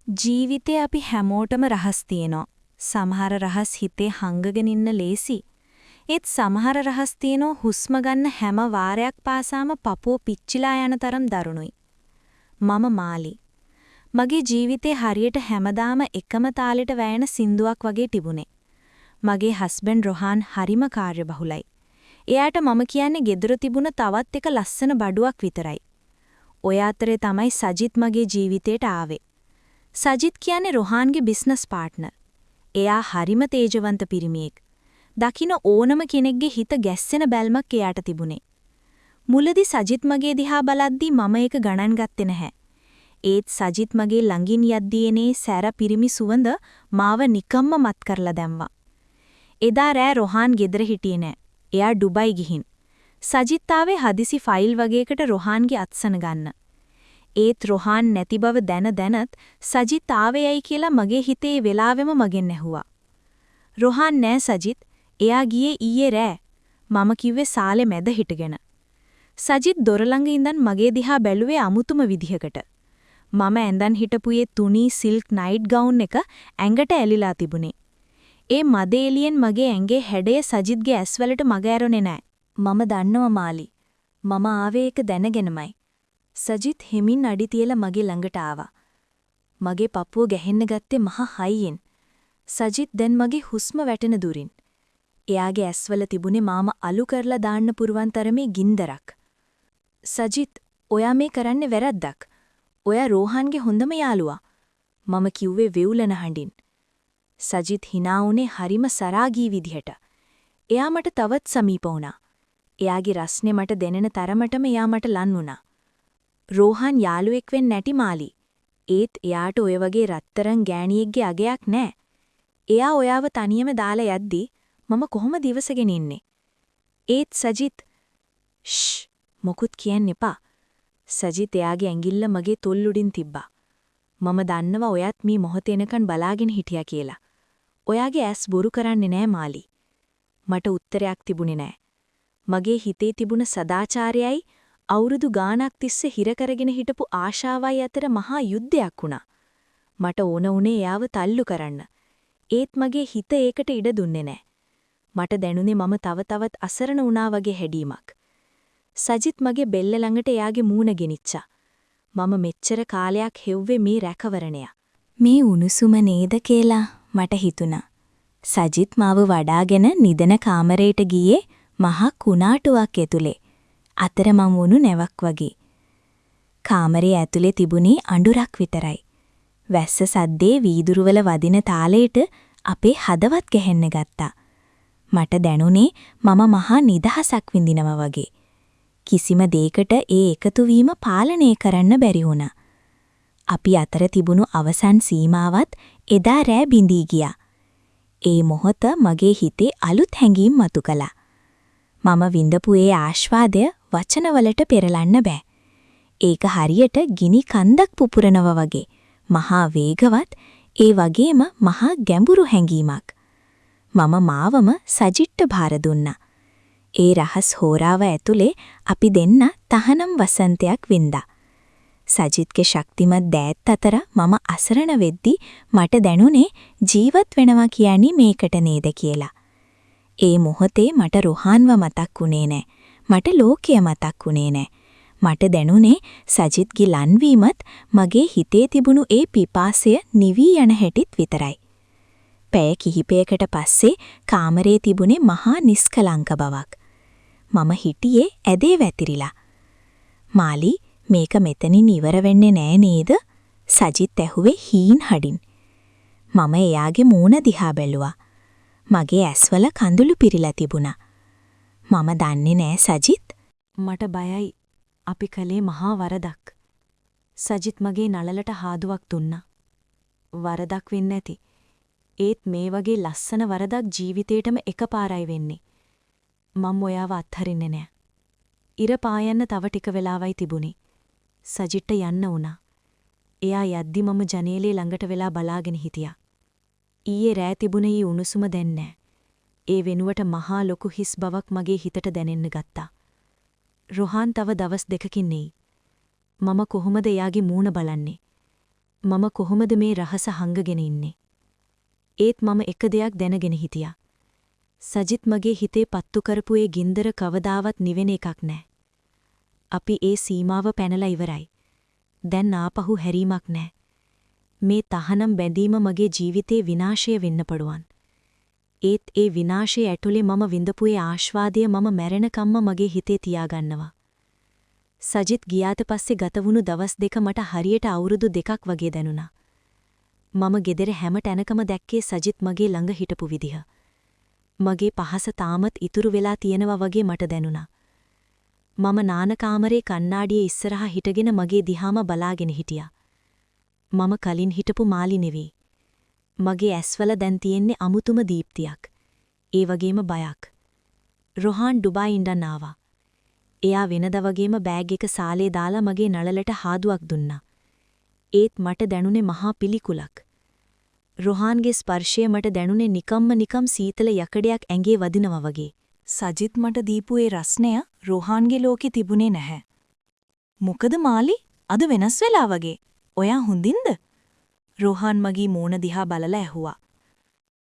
ජීවිතේ අපි හැමෝටම රහස් තියෙනවා. සමහර රහස් හිතේ හංගගෙන ඉන්න ලේසි. ඒත් සමහර රහස් තියෙනවා හුස්ම ගන්න හැම වාරයක් පාසාම පපුව පිච්චිලා යන තරම් දරුණුයි. මම මාලි. මගේ ජීවිතේ හරියට හැමදාම එකම තාලෙට වැයෙන සින්දුවක් වගේ තිබුණේ. මගේ හස්බන්ඩ් රොහාන් හරිම කාර්යබහුලයි. එයාට මම කියන්නේ ගෙදර තිබුණ තවත් එක ලස්සන බඩුවක් විතරයි. ඔය අතරේ තමයි සජිත් මගේ ජීවිතේට ආවේ. සජිත් කියන්නේ රොහාන්ගේ බිස්නස් පාර්ට්නර්. එයා හරිම තේජවන්ත පිරිමියෙක්. දකින්න ඕනම කෙනෙක්ගේ හිත ගැස්සෙන බැල්මක් එයාට තිබුණේ. මුලදී සජිත් මගේ දිහා බලද්දී මම ඒක ගණන් ගත්තේ නැහැ. ඒත් සජිත් මගේ ළඟින් යද්දී එනේ සැර පිරිමි සුවඳ මාව නිකම්ම මත් කරලා දැම්වා. එදා රෑ රොහාන් ගෙදර හිටියේ නෑ. එයා ඩුබයි ගිහින්. සජිත් ආවේ හදිසි ෆයිල් වගේකට රොහාන්ගේ අත්සන ගන්න. ඒත් රොහාන් නැති බව දැනත් සජිත් ආවේයයි කියලා මගේ හිතේ වෙලාවෙම මගෙන් ඇහුවා. රොහාන් නෑ සජිත්, එයා ගියේ ඊයේ රෑ. මම කිව්වේ සාලේ මැද හිටගෙන. සජිත් දොර ළඟ ඉඳන් මගේ දිහා බැලුවේ අමුතුම විදිහකට. මම ඇඳන් හිටපු ඒ තුනී සිල්ක් නයිට් ගවුන් එක ඇඟට ඇලිලා තිබුණේ. ඒ මද එළියෙන් මගේ ඇඟේ හැඩය සජිත්ගේ ඇස්වලට මග ඇරුණේ නෑ. මම දන්නවා මාලි. මම ආවේ ඒක දැනගෙනමයි. සජිත් හිමින් අඩි තියලා මගේ ළඟට ආවා. මගේ පපුව ගැහෙන්න ගත්තේ මහා හයියෙන්. සජිත් දැන් මගේ හුස්ම වැටෙන දුරින්. එයාගේ ඇස්වල තිබුණේ මාම අලු කරලා දාන්න පුරුවන් තරමේ ගින්දරක්. සජිත්, ඔයා මේ කරන්නේ වැරද්දක්. ඔයා රෝහන්ගේ හොඳම යාළුවා. මම කිව්වේ වෙවුලන හඬින්. සජිත් hina උනේ හරිම සරාගී විදිහට. එයා මට තවත් සමීප වුණා. එයාගේ රස්නේ මට දැනෙන තරමටම එයා මට ලන් වුණා. රෝහන් යාළුවෙක් වෙන්න නැටි මාලි. ඒත් එයාට ඔය වගේ රත්තරන් ගෑණියෙක්ගේ අගයක් නෑ. එයා ඔයාව තනියම දාලා යද්දී මම කොහොමද ඉවසගෙන ඉන්නේ? ඒත් සජිත් මොකුත් කියන්න එපා. සජිත් එයාගේ ඇඟිල්ල මගේ තොල් උඩින් තිබ්බා. මම දන්නවා ඔයත් මේ මොහොත එනකන් බලාගෙන හිටියා කියලා. ඔයාගේ ඇස් බොරු කරන්නේ නෑ මාලි. මට උත්තරයක් තිබුණේ නෑ. මගේ හිතේ තිබුණ සදාචාරයයි අවුරුදු ගාණක් තිස්සේ හිර කරගෙන හිටපු ආශාවයි අතර මහා යුද්ධයක් වුණා. මට ඕන උනේ එයාව තල්ලු කරන්න. ඒත් මගේ හිත ඒකට ඉඩ දුන්නේ නැහැ. මට දැනුනේ මම තවත් අසරණ වුණා වගේ හැඩීමක්. සජිත් මගේ බෙල්ල ළඟට එයාගේ මූණ ගෙනිච්චා. මම මෙච්චර කාලයක් හෙව්වේ මේ රැකවරණය. මේ උණුසුම නේද කියලා මට හිතුණා. සජිත් මාව වඩාගෙන නිදන කාමරයට ගියේ මහා කුණාටුවක් ඇතුලේ. අතර මම වුණු නැවක් වගේ. කාමරයේ ඇතුලේ තිබුණේ අඬුරක් විතරයි. වැස්ස සද්දේ වීදුරුවල වදින තාලයට අපේ හදවත් ගැහෙන්න ගත්තා. මට දැනුනේ මම මහා නිදහසක් විඳිනවා වගේ. කිසිම දෙයකට ඒ එකතු වීම පාලනය කරන්න බැරි වුණා. අපි අතර තිබුණු අවසන් සීමාවත් එදා රෑ බිඳී ගියා. ඒ මොහොත මගේ හිතේ අලුත් හැඟීම් මතු කළා. මම විඳපු ඒ ආශ්වාදය වචනවලට පෙරලන්න බෑ. ඒක හරියට ගිනි කන්දක් පුපුරනවා වගේ. මහා වේගවත්, ඒ වගේම මහා ගැඹුරු හැඟීමක්. මම මාවම සජිත්ට භාර දුන්නා. ඒ රහස් හෝරාව ඇතුලේ අපි දෙන්න තහනම් වසන්තයක් වින්දා. සජිත්ගේ ශක්තිමත් දෑත් අතර මම අසරණ වෙද්දී මට දැනුනේ ජීවත් වෙනවා කියන්නේ මේකට නේද කියලා. ඒ මොහොතේ මට රොහාන්ව මතක් වුණේ නෑ. මට ලෝකය මතක් වුණේ නෑ. මට දැනුනේ සජිත්ගේ ලන්වීමත් මගේ හිතේ තිබුණු ඒ පිපාසය නිවී යන හැටිත් විතරයි. පැය කිහිපයකට පස්සේ කාමරේ තිබුණේ මහා නිස්කලංක බවක්. මම හිටියේ ඇදේ වැතිරිලා. මාලි, මේක මෙතනින් ඉවර වෙන්නේ නෑ නේද? සජිත් ඇහුවේ හීන් හඩින්. මම එයාගේ මූණ දිහා බැලුවා. මගේ ඇස්වල කඳුළු පිරීලා තිබුණා. මම දන්නේ නෑ සජිත්. මට බයයි. අපි කලේ මහා වරදක්. සජිත් මගේ නළලට හාදුවක් දුන්නා. වරදක් වෙන්නේ නැති. ඒත් මේ වගේ ලස්සන වරදක් ජීවිතේටම එකපාරයි වෙන්නේ. මම ඔයාව අත්හරින්නේ නෑ. ඉර පායන්න තව ටික වෙලාවයි තිබුණේ. සජිත්ට යන්න වුණා. එයා යද්දි මම ජනේලේ ළඟට වෙලා බලාගෙන හිටියා. ඊයේ රෑ තිබුණ ඊ උණුසුම දැන් නෑ. ඒ වෙනුවට මහා ලොකු හිස් බවක් මගේ හිතට දැනෙන්න ගත්තා. රොහාන් තව දවස් දෙකකින් එයි. මම කොහොමද එයාගේ මූණ බලන්නේ? මම කොහොමද මේ රහස හංගගෙන ඉන්නේ? ඒත් මම එක දෙයක් දැනගෙන හිටියා. සජිත් මගේ හිතේ පත්තු කරපු ඒ ගින්දර කවදාවත් නිවෙන එකක් නෑ. අපි ඒ සීමාව පැනලා ඉවරයි. දැන් ආපහු හැරීමක් නෑ. මේ තහනම් බැඳීම මගේ ජීවිතේ විනාශය වෙන්න පුළුවන්. ඒත් ඒ විනාශය ඇතුලේ මම විඳපු ඒ ආශ්වාදය මම මැරෙනකම්ම මගේ හිතේ තියාගන්නවා. සජිත් ගියාට පස්සේ ගත වුණු දවස් දෙක මට හරියට අවුරුදු 2ක් වගේ දැනුණා. මම ගෙදර හැම තැනකම දැක්කේ සජිත් මගේ ළඟ හිටපු විදිහ. මගේ පහස තාමත් ඉතුරු වෙලා තියෙනවා වගේ මට දැනුණා. මම නාන කාමරේ කණ්ණාඩියේ ඉස්සරහා හිටගෙන මගේ දිහාම බලාගෙන හිටියා. මම කලින් හිටපු මාලි නෙවෙයි. මගේ ඇස්වල දැන් තියෙන්නේ අමුතුම දීප්තියක්. ඒ වගේම බයක්. රොහාන් ඩුබායි ඉඳන් ආවා. එයා වෙනදා වගේම බෑග් එක සාලේ දාලා මගේ නළලට හාදුවක් දුන්නා. ඒත් මට දැනුනේ මහා පිළිකුලක්. රොහාන්ගේ ස්පර්ශය මට දැනුනේ නිකම් සීතල යකඩයක් ඇඟේ වදිනවා වගේ. සජිත් මට දීපු ඒ රස්නය රොහාන්ගේ ලෝකේ තිබුණේ නැහැ. මොකද මාලි අද වෙනස් වෙලා වගේ. ඔයා හොඳින්ද? රොහාන් මගේ මූණ දිහා බලලා ඇහුවා.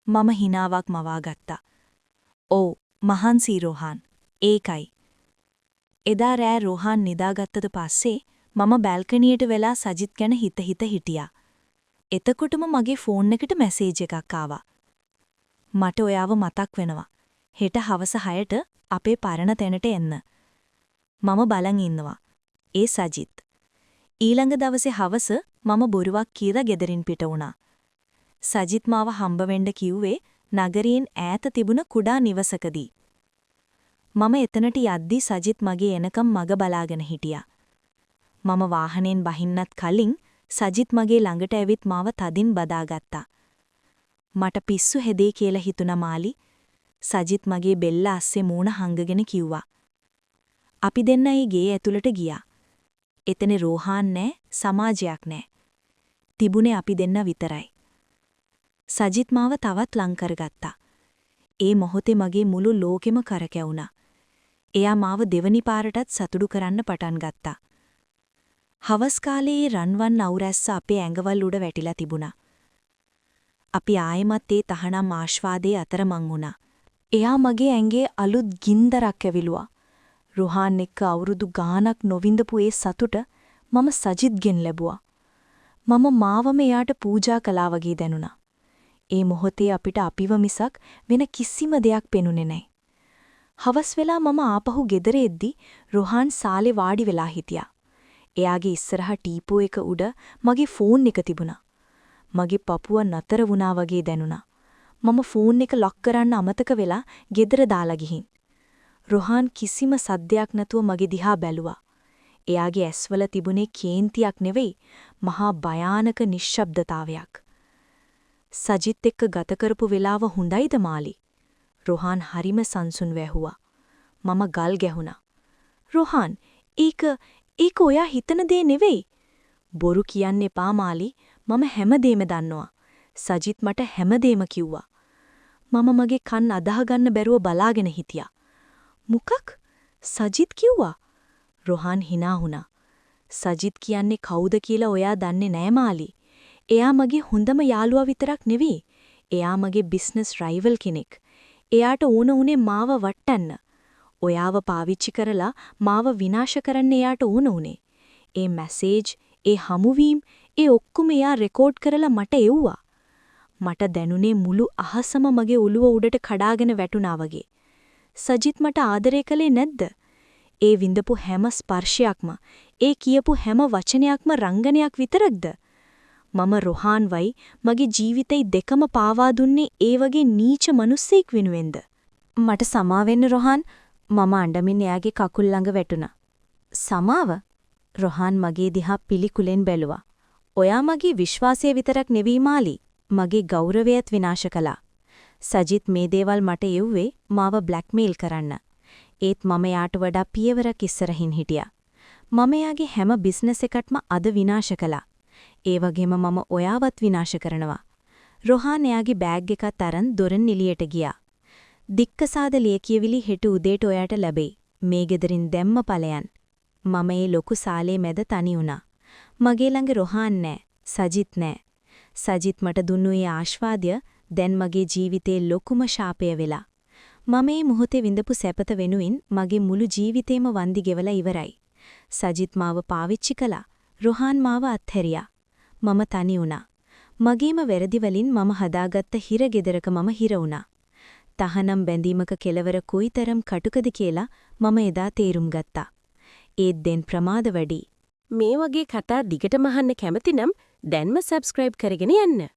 මම හිනාවක් මවා ගත්තා. "ඔව්, මහන්සි රොහාන්. ඒකයි." එදා රෑ රොහාන් නිදාගත්තට පස්සේ මම බැල්කනියට වෙලා සජිත් ගැන හිත හිටියා. එතකොටම මගේ ෆෝන් එකට මැසේජ් එකක් ආවා. "මට ඔයාව මතක් වෙනවා. හෙට හවස 6ට අපේ පරණ තැනට එන්න." මම බලන් ඉන්නවා. ඒ සජිත්. ඊළඟ දවසේ හවස මම බොරුවක් කියලා ගෙදරින් පිට වුණා. සජිත් මාව හම්බ වෙන්න කිව්වේ නගරයෙන් ඈත තිබුණ කුඩා නිවසකදී. මම එතනට යද්දී සජිත් මගේ එනකම් මග බලාගෙන හිටියා. මම වාහනයෙන් බහින්නත් කලින් සජිත් මගේ ළඟට ඇවිත් මාව තදින් බදාගත්තා. "මට පිස්සු හැදේ කියලා හිතුණා මාලි." සජිත් මගේ බෙල්ල අස්සේ මූණ හංගගෙන කිව්වා. අපි දෙන්න ඒ ගේ ඇතුළට ගියා. එතන රෝහාන් නෑ, සමාජයක් නෑ. තිබුණේ අපි දෙන්න විතරයි. සජිත් මාව තවත් ලං කරගත්තා. ඒ මොහොතේ මගේ මුළු ලෝකෙම කරකැවුණා. එයා මාව දෙවනි පාරටත් සතුටු කරන්න පටන් ගත්තා. හවස් කාලේ රන්වන් අවුරැස්ස අපේ ඇඟවල් උඩ වැටිලා තිබුණා. අපි ආයෙමත් ඒ තහනම් ආශ්වාදයේ අතරමං වුණා. එයා මගේ ඇඟේ අලුත් ගින්දරක් ඇවිලුවා. රොහාන් එක්ක අවුරුදු ගාණක් නොවිඳපු ඒ සතුට මම සජිත්ගෙන් ලැබුවා. මම මාවම එයාට පූජා කළා වගේ දැනුණා. ඒ මොහොතේ අපිට අපිව මිසක් වෙන කිසිම දෙයක් පෙනුනේ නැහැ. හවස් වෙලා මම ආපහු ගෙදර එද්දි රොහාන් සාලේ වාඩි වෙලා හිටියා. එයාගේ ඉස්සරහා ටීපෝ එක උඩ මගේ ෆෝන් එක තිබුණා. මගේ පපුව නතර වුණා වගේ දැනුණා. මම ෆෝන් එක ලොක් කරන්න අමතක වෙලා ගෙදර දාලා ගිහින්. රොහාන් කිසිම සද්දයක් නැතුව මගේ දිහා බැලුවා. එයාගේ ඇස්වල තිබුණේ කේන්තියක් නෙවෙයි, මහා භයානක නිශ්ශබ්දතාවයක්. සජිත් එක්ක ගත කරපු වෙලාව හොඳයිද මාලි? රොහාන් හරිම සංසුන් වැහුවා. මම ගල් ගැහුණා. "රොහාන්, ඒක ඔයා හිතන දේ නෙවෙයි." "බොරු කියන්න එපා මාලි. මම හැමදේම දන්නවා." සජිත් මට හැමදේම කිව්වා. මම මගේ කන් අදහගන්න බැරුව බලාගෙන හිටියා. "මොකක්?" සජිත් කිව්වා. රොහාන් hina වුණා. "සජිත් කියන්නේ කවුද කියලා ඔයා දන්නේ නෑ මාලි. එයා මගේ හොඳම යාළුවා විතරක් නෙවෙයි. එයා මගේ බිස්නස් රයිවල් කෙනෙක්. එයාට ඕන උනේ මාව වටන්න. ඔයාව පාවිච්චි කරලා මාව විනාශ කරන්න එයාට ඕන උනේ. ඒ මැසේජ්, ඒ හමුවීම්, ඒ ඔක්කොම එයා රෙකෝඩ් කරලා මට එව්වා. මට දැනුනේ මුළු අහසම මගේ ඔළුව උඩට කඩාගෙන වැටුණා වගේ. සජිත් මට ආදරය කළේ නැද්ද? ඒ විඳපු හැම ස්පර්ශයක්ම, ඒ කියපු හැම වචනයක්ම රංගනයක් විතරක්ද? මම රොහාන් වයි මගේ ජීවිතේ දෙකම පාවා දුන්නේ ඒ වගේ නීච මිනිස්සෙක් වෙනුවෙන්ද? "මට සමා වෙන්න රොහාන්." මම අඬමින් එයාගේ කකුල් ළඟ වැටුණා. "සමාව?" රොහාන් මගේ දිහා පිළිකුලෙන් බැලුවා. "ඔයා මගේ විශ්වාසය විතරක් නෙවී මාලි, මගේ ගෞරවයත් විනාශ කළා." සජිත් මේ දේවල් මට එව්වේ මාව බ්ලැක්මේල් කරන්න. ඒත් මම යාට වඩා පියවරක් ඉස්සරහින් හිටියා. මම යාගේ හැම බිස්නස් එකක්ම අද විනාශ කළා. ඒ වගේම මම ඔයාවත් විනාශ කරනවා. රොහාන් එයාගේ බෑග් එකත් අරන් දොරෙන් එළියට ගියා. "දික්කසාද ලියකියවිලි හෙට උදේට ඔයාට ලැබෙයි. මේ ගෙදරින් දැම්ම ඵලයන්." මම ඒ ලොකු සාලේ මැද තනි වුණා. මගේ ළඟ රොහාන් නැහැ. සජිත් නෑ. සජිත් මට දුන්නු ඒ ආශ්වාදය දැන් මගේ ජීවිතේ ලොකුම ශාපය වෙලා. මම මේ මොහොතේ විඳපු සැපත වෙනුවෙන් මගේ මුළු ජීවිතේම වන්දි ගෙවලා ඉවරයි. සජිත් මාව පාවිච්චි කළා. රොහාන් මාව අත්හැරියා. මම තනි වුණා. මගේම වැරදි වලින් මම හදාගත්ත හිරගෙදරක මම හිර වුණා. තහනම් බැඳීමක කෙලවර කොයිතරම් කටුකද කියලා මම එදා තේරුම් ගත්තා. ඒත් දැන් ප්‍රමාද වැඩි. මේ වගේ කතා දිගටම අහන්න කැමති නම් දැන්ම සබ්ස්ක්‍රයිබ් කරගෙන යන්න.